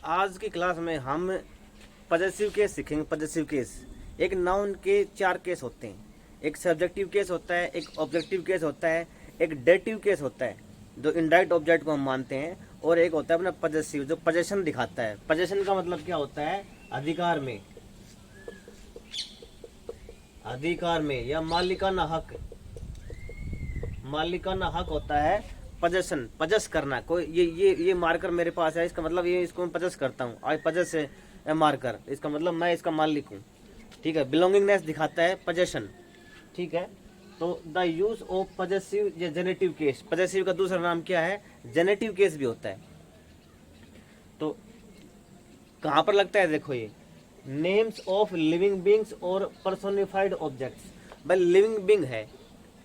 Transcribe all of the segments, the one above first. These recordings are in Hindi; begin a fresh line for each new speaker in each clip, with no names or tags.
आज की क्लास में हम पजेसिव केस सीखेंगे। पजेसिव केस एक नाउन के 4 केस होते हैं। एक सब्जेक्टिव केस होता है, एक ऑब्जेक्टिव केस होता है, एक डेटिव केस होता है जो इनडायरेक्ट ऑब्जेक्ट को हम मानते हैं, और एक होता है अपना पजेसिव जो पजेशन दिखाता है। पजेशन का मतलब क्या होता है? अधिकार में, अधिकार में या मालिकाना हक। मालिकाना हक होता है पजेशन, पजस करना। कोई ये मार्कर मेरे पास है, इसका मतलब ये इसको मैं पजस करता हूँ। आई पजस है मार्कर, इसका मतलब मैं इसका मालिक हूँ। ठीक है, बिलोंगिंगनेस दिखाता है पजेशन। ठीक है, तो द यूज ऑफ पजेसिव या जेनेटिव केस। पजेसिव का दूसरा नाम क्या है? जेनेटिव केस भी होता है। तो कहाँ पर लगता है? देखो, ये नेम्स ऑफ लिविंग बींग्स और पर्सोनिफाइड ऑब्जेक्ट्स। भाई लिविंग बींग है,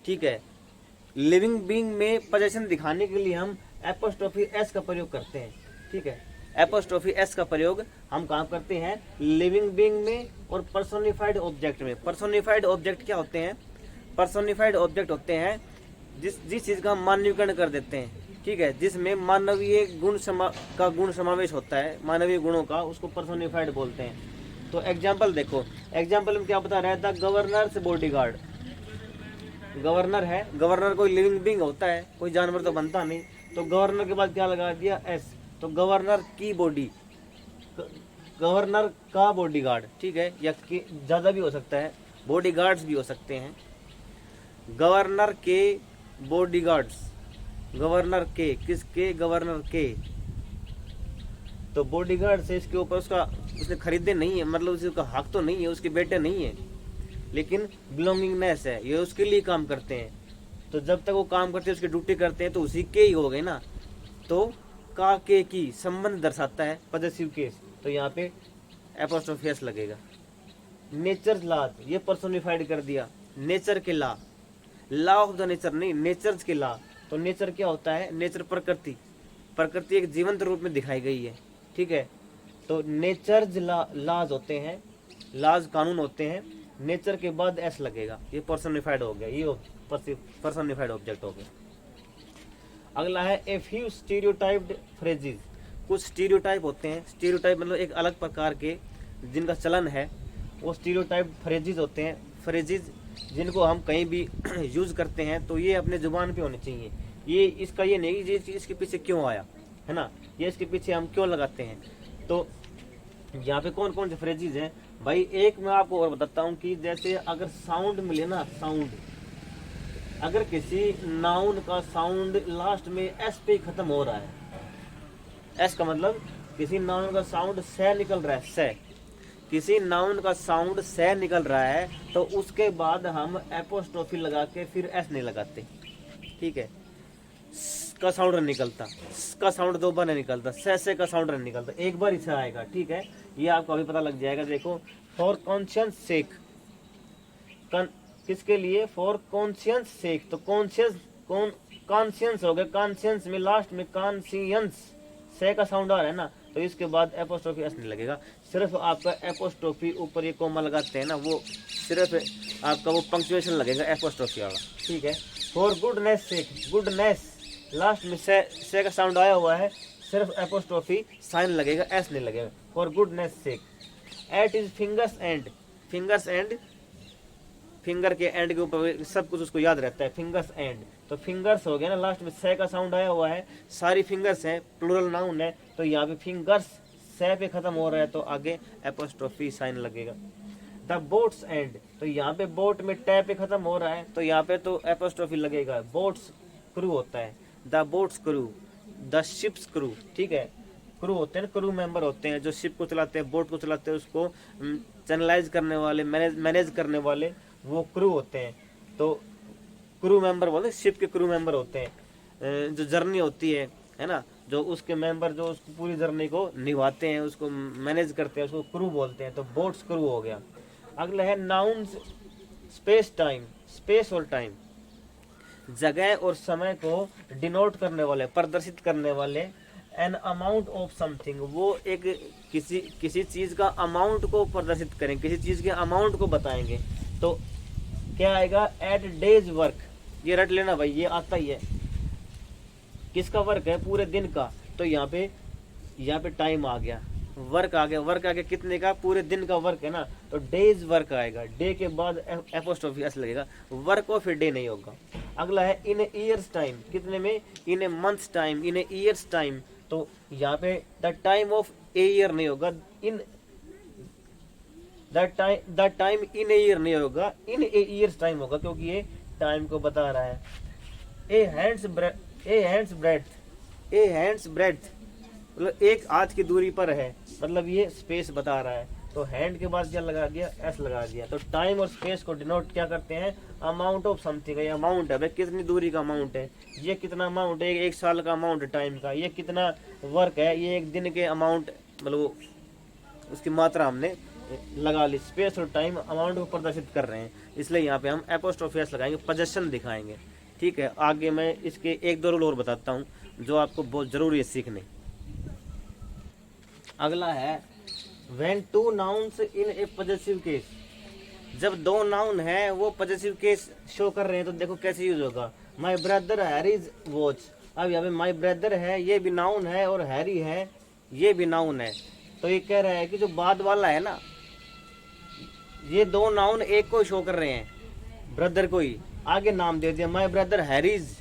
ठीक है, लिविंग बींग में पोजीशन दिखाने के लिए हम एपोस्ट्रोफी एस का प्रयोग करते हैं। ठीक है, एपोस्ट्रोफी एस का प्रयोग हम कहाँ करते हैं? लिविंग बींग में और पर्सोनिफाइड ऑब्जेक्ट में। पर्सोनिफाइड ऑब्जेक्ट क्या होते हैं? पर्सोनिफाइड ऑब्जेक्ट होते हैं जिस चीज का हम मानवीकरण कर देते हैं। ठीक है, जिसमें मानवीय गुण समावेश होता है, मानवीय गुणों का, उसको पर्सोनिफाइड बोलते हैं। तो एग्जाम्पल देखो, एग्जाम्पल में क्या बता रहा है? The governors bodyguard. गवर्नर है, गवर्नर कोई लिविंग बींग होता है, कोई जानवर तो बनता नहीं, तो गवर्नर के बाद क्या लगा दिया? एस। तो गवर्नर की बॉडी, गवर्नर का बॉडीगार्ड। ठीक है, या ज्यादा भी हो सकता है, बॉडीगार्ड्स भी हो सकते हैं। गवर्नर के बॉडीगार्ड्स, गवर्नर के, किसके? गवर्नर के। तो बॉडीगार्ड से इसके ऊपर उसने खरीदे नहीं है, मतलब उसका हक तो नहीं है, उसके बेटे नहीं है, लेकिन बिलोंगिंगनेस है, ये उसके लिए काम करते हैं। तो जब तक वो काम करते हैं, उसकी ड्यूटी करते हैं, तो उसी के ही हो गए ना। तो का के की संबंध दर्शाता है पजेसिव केस, तो यहाँ पे एपोस्ट्रोफी एस लगेगा। नेचर लॉज, ये पर्सोनिफाइड कर दिया। नेचर के law, law of the nature नहीं, नेचर्स के लॉ। तो नेचर क्या होता है? नेचर प्रकृति, प्रकृति एक जीवंत रूप में दिखाई गई है। ठीक है, तो नेचर्स लॉज होते हैं, लॉज कानून होते हैं। नेचर के बाद एस लगेगा, ये पर्सोनिफाइड हो गया, ये पर्सोनिफाइड ऑब्जेक्ट हो गया। अगला है ए फ्यू स्टीरियोटाइप्ड फ्रेजेस। कुछ स्टीरियोटाइप होते हैं, स्टीरियोटाइप मतलब एक अलग प्रकार के जिनका चलन है, वो स्टीरियोटाइप फ्रेजेस होते हैं। फ्रेजेस जिनको हम कहीं भी यूज करते हैं, तो ये अपने जुबान पे होने चाहिए। ये इसका ये नहीं ये चीज इसके पीछे क्यों आया है ना, ये इसके पीछे हम क्यों लगाते हैं। तो यहाँ पे कौन कौन से फ्रेजेस हैं भाई? एक मैं आपको और बताता हूँ कि जैसे अगर साउंड मिले ना, साउंड, अगर किसी नाउन का साउंड लास्ट में एस पे खत्म हो रहा है, एस का मतलब किसी नाउन का साउंड से निकल रहा है, से, किसी नाउन का साउंड से निकल रहा है, तो उसके बाद हम एपोस्ट्रोफी लगा के फिर एस नहीं लगाते। ठीक है, का साउंड नहीं निकलता, का साउंड 2 बार नहीं निकलता, से का साउंड नहीं निकलता, एक बार ही से आएगा। ठीक है, ये आपको अभी पता लग जाएगा। देखो, फॉर कॉन्शियस सेक, किसके लिए? फॉर कॉन्शियस सेक। तो कॉन्शियस हो गया, कॉन्शियस में लास्ट में कॉन्शियस से का साउंड आ रहा है ना, तो इसके बाद एपोस्ट्रोफी एस नहीं लगेगा। सिर्फ आपका एपोस्ट्रोफी ऊपर ये कोमा लगाते हैं ना, वो सिर्फ आपका वो पंक्चुएशन लगेगा एपोस्ट्रोफी वाला। ठीक है, for goodness sake, goodness last में से का साउंड आया हुआ है, सिर्फ एपोस्ट्रोफी साइन लगेगा, एस नहीं लगेगा। For goodness sake. At is fingers end, fingers end, finger के एंड के ऊपर सब कुछ उसको याद रहता है, फिंगर्स एंड। तो फिंगर्स हो गया ना, लास्ट में से का साउंड आया हुआ है, सारी फिंगर्स हैं, प्लूरल नाउन है, तो यहाँ पे फिंगर्स से पे खत्म हो रहा है, तो आगे एपोस्ट्रोफी साइन लगेगा। द बोट्स एंड, तो यहाँ पे बोट में टे पे खत्म हो रहा है, तो यहाँ पे तो एपोस्ट्रोफी लगेगा। बोट्स क्रू होता है, the boats crew, the ships crew. ठीक है, क्रू होते हैं, क्रू मेंबर होते हैं जो शिप को चलाते हैं, बोट को चलाते हैं, उसको चैनलाइज करने वाले, मैनेज करने वाले, वो क्रू होते हैं। तो क्रू मेंबर बोलते हैं, शिप के क्रू मेंबर होते हैं। जो जर्नी होती है ना, जो उसके मेंबर जो उसको पूरी जर्नी को निभाते हैं, उसको मैनेज करते हैं, उसको क्रू बोलते हैं। तो बोट्स क्रू हो गया। अगला है नाउन्स स्पेस टाइम, स्पेस और टाइम, जगह और समय को डिनोट करने वाले, प्रदर्शित करने वाले। एन अमाउंट ऑफ समथिंग, वो एक किसी चीज का अमाउंट को प्रदर्शित करें, किसी चीज के अमाउंट को बताएंगे। तो क्या आएगा? एट डेज वर्क, ये रट लेना भाई, ये आता ही है। किसका वर्क है? पूरे दिन का। तो यहाँ पे यहाँ पे टाइम आ गया, वर्क आ गया, वर्क आ गया कितने का, पूरे दिन का वर्क है ना, तो डेज वर्क आएगा, डे के बाद एपोस्ट्रोफी एस लगेगा, वर्क ऑफ ए डे नहीं होगा। अगला है इन ए ईयर्स टाइम, कितने में, इन ए मंथ्स टाइम, इन ए ईयर्स टाइम, तो यहाँ पे the time of a year नहीं होगा, in the time in a year नहीं होगा, इन ए ईयर्स टाइम होगा, क्योंकि ये टाइम को बता रहा है। ए हैंड्स ब्रेड्थ मतलब एक हाथ की दूरी पर है, मतलब ये स्पेस बता रहा है, तो हैंड के बाद क्या लगा दिया, एस लगा दिया। तो टाइम और स्पेस को डिनोट क्या करते हैं, अमाउंट ऑफ समथिंग। ये अमाउंट है भाई, कितनी दूरी का अमाउंट है, ये कितना अमाउंट है, एक साल का अमाउंट है टाइम का, ये कितना वर्क है, ये एक दिन के अमाउंट, मतलब उसकी मात्रा हमने लगा ली। स्पेस और टाइम अमाउंट को प्रदर्शित कर रहे हैं, इसलिए यहाँ पे हम एपोस्ट्रोफी एस लगाएंगे, पोजेशन दिखाएंगे। ठीक है, आगे मैं इसके एक दो रूल और बताता हूँ जो आपको बहुत जरूरी है सीखने। अगला है when two nouns in A possessive case, जब दो नाउन है वो पॉजेसिव केस शो कर रहे हैं, तो देखो कैसे यूज होगा। माय ब्रदर हैरीज वॉच, अब यहाँ पे माय ब्रदर है, ये भी नाउन है, और हैरी है, ये भी नाउन है, तो ये कह रहा है कि जो बाद वाला है ना, ये दो नाउन एक को शो कर रहे हैं, ब्रदर को ही आगे नाम दे दिया, माय ब्रदर हैरीज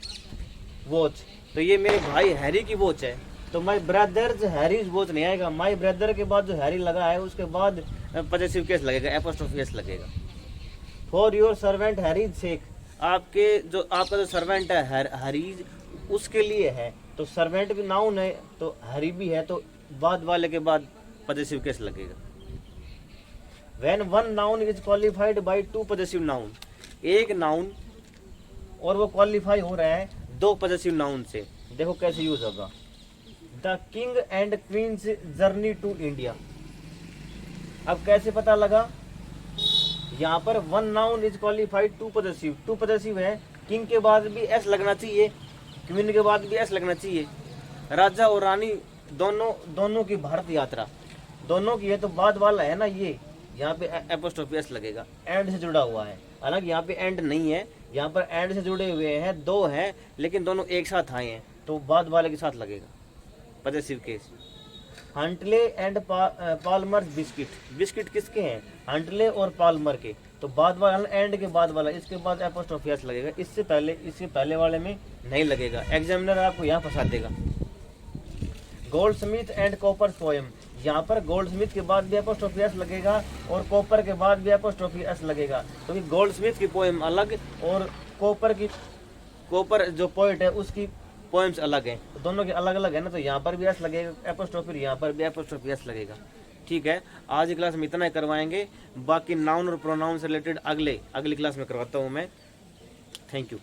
वॉच, तो ये मेरे भाई हैरी की वॉच है, तो माय ब्रदर्स हैरीज वॉच नहीं आएगा, माय ब्रदर के बाद जो हैरी लगा है उसके बाद पॉजेसिव केस लगेगा, एपोस्ट्रोफी एस लगेगा। फॉर योर सर्वेंट हैरीज सेक, आपका जो सर्वेंट है हैरीज, उसके लिए है, तो सर्वेंट भी नाउन है, तो हैरी भी है, तो बाद वाले के बाद पॉजेसिव केस लगेगा। When one noun is qualified by two possessive noun, एक नाउन और वो क्वालिफाई हो रहा है दो पॉजेसिव नाउन से, देखो कैसे यूज होगा। The king and queen's journey to India, अब कैसे पता लगा, यहाँ पर one noun is qualified to possessive है, किंग के बाद भी एस लगना चाहिए, क्वीन के बाद भी एस लगना चाहिए, राजा और रानी दोनों की भारत यात्रा, दोनों की है, तो बाद वाला है ना ये, यहाँ पे एपोस्ट्रोफी एस लगेगा, एंड से जुड़ा हुआ है, हालांकि यहाँ पे एंड नहीं है, यहाँ पर एंड से जुड़े हुए हैं, दो हैं, लेकिन दोनों एक साथ आए हैं, तो बाद वाले के साथ लगेगा possessive case. Huntley and Palmer biscuit किसके हैं, हंटले और पाल्मर के, तो बाद वाला एंड के बाद वाला, इसके बाद एपोस्ट्रोफी एस लगेगा, इससे पहले वाले में नहीं लगेगा, एग्जामिनर आपको यहाँ फंसा देगा। गोल्डस्मिथ एंड कॉपर पोएम, यहाँ पर गोल्डस्मिथ के बाद भी एपोस्ट्रोफी एस लगेगा और कॉपर के बाद भी एपोस्ट्रोफी एस लगेगा, क्योंकि तो गोल्डस्मिथ की पोएम अलग और कॉपर जो पोएट है उसकी पोएम्स अलग हैं, तो दोनों के अलग अलग है ना, तो यहाँ पर भी एस लगेगा एपोस्ट्रोफी, यहाँ पर भी एपोस्ट्रोफी एस लगेगा। ठीक है, आज की क्लास में इतना ही करवाएंगे, बाकी नाउन और प्रोनाउन से रिलेटेड अगली क्लास में करवाता हूँ मैं। Thank you.